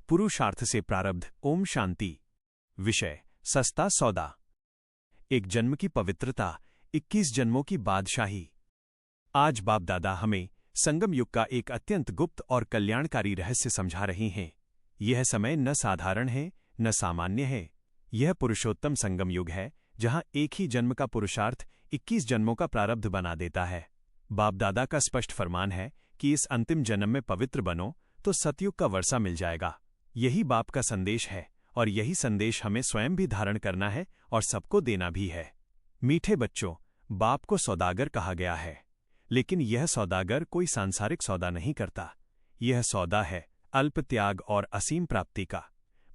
पुरुषार्थ से प्रारब्ध। ओम शांति। विषय सस्ता सौदा। एक जन्म की पवित्रता, 21 जन्मों की बादशाही। आज बाप दादा हमें संगम युग का एक अत्यंत गुप्त और कल्याणकारी रहस्य समझा रहे हैं। यह समय न साधारण है न सामान्य है। यह पुरुषोत्तम संगम युग है, जहां एक ही जन्म का पुरुषार्थ 21 जन्मों का प्रारब्ध बना देता है। बाप दादा का स्पष्ट फरमान है कि इस अंतिम जन्म में पवित्र बनो तो सतयुग का वर्षा मिल जाएगा। यही बाप का संदेश है और यही संदेश हमें स्वयं भी धारण करना है और सबको देना भी है। मीठे बच्चों, बाप को सौदागर कहा गया है, लेकिन यह सौदागर कोई सांसारिक सौदा नहीं करता। यह सौदा है अल्प त्याग और असीम प्राप्ति का।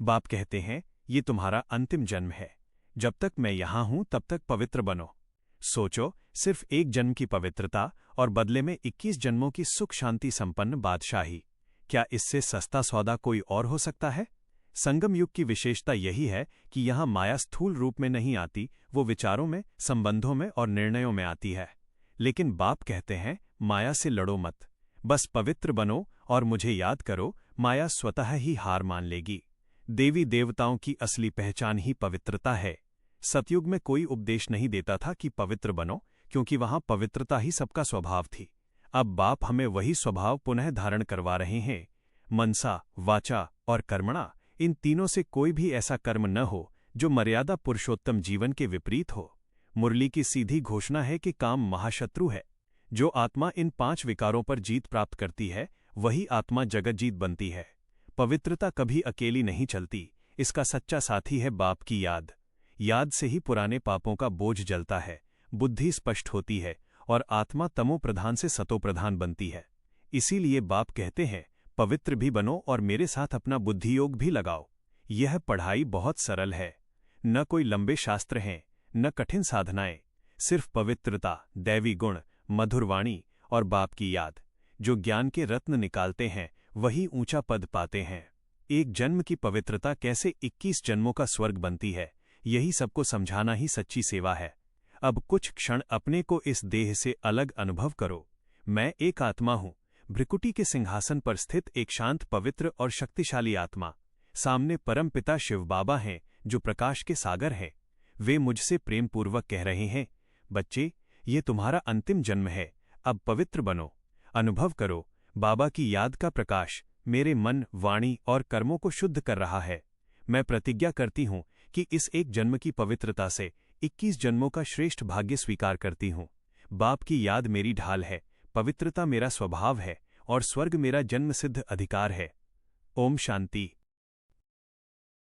बाप कहते हैं, ये तुम्हारा अंतिम जन्म है। जब तक मैं यहां हूं तब तक पवित्र बनो। सोचो, सिर्फ एक जन्म की पवित्रता और बदले में 21 जन्मों की सुख शांति संपन्न बादशाही। क्या इससे सस्ता सौदा कोई और हो सकता है? संगम युग की विशेषता यही है कि यहां माया स्थूल रूप में नहीं आती, वो विचारों में, संबंधों में और निर्णयों में आती है। लेकिन बाप कहते हैं, माया से लड़ो मत, बस पवित्र बनो और मुझे याद करो। माया स्वतः ही हार मान लेगी। देवी देवताओं की असली पहचान ही पवित्रता है। सतयुग में कोई उपदेश नहीं देता था कि पवित्र बनो, क्योंकि वहां पवित्रता ही सबका स्वभाव थी। अब बाप हमें वही स्वभाव पुनः धारण करवा रहे हैं। मनसा, वाचा और कर्मणा, इन तीनों से कोई भी ऐसा कर्म न हो जो मर्यादा पुरुषोत्तम जीवन के विपरीत हो। मुरली की सीधी घोषणा है कि काम महाशत्रु है। जो आत्मा इन 5 विकारों पर जीत प्राप्त करती है, वही आत्मा जगत जीत बनती है। पवित्रता कभी अकेली नहीं चलती, इसका सच्चा साथी है बाप की याद। याद से ही पुराने पापों का बोझ जलता है, बुद्धि स्पष्ट होती है और आत्मा तमो प्रधान से सतो प्रधान बनती है। इसीलिए बाप कहते हैं, पवित्र भी बनो और मेरे साथ अपना बुद्धियोग भी लगाओ। यह पढ़ाई बहुत सरल है। न कोई लंबे शास्त्र हैं, न कठिन साधनाएं, सिर्फ पवित्रता, दैवी गुण, मधुर वाणी और बाप की याद। जो ज्ञान के रत्न निकालते हैं वही ऊंचा पद पाते हैं। एक जन्म की पवित्रता कैसे 21 जन्मों का स्वर्ग बनती है, यही सबको समझाना ही सच्ची सेवा है। अब कुछ क्षण अपने को इस देह से अलग अनुभव करो। मैं एक आत्मा हूं, भ्रिकुटी के सिंहासन पर स्थित एक शांत, पवित्र और शक्तिशाली आत्मा। सामने परम पिता शिव बाबा हैं, जो प्रकाश के सागर हैं। वे मुझसे प्रेम पूर्वक कह रहे हैं, बच्चे, ये तुम्हारा अंतिम जन्म है, अब पवित्र बनो। अनुभव करो, बाबा की याद का प्रकाश मेरे मन, वाणी और कर्मों को शुद्ध कर रहा है। मैं प्रतिज्ञा करती हूं कि इस एक जन्म की पवित्रता से 21 जन्मों का श्रेष्ठ भाग्य स्वीकार करती हूं। बाप की याद मेरी ढाल है, पवित्रता मेरा स्वभाव है और स्वर्ग मेरा जन्मसिद्ध अधिकार है। ओम शांति।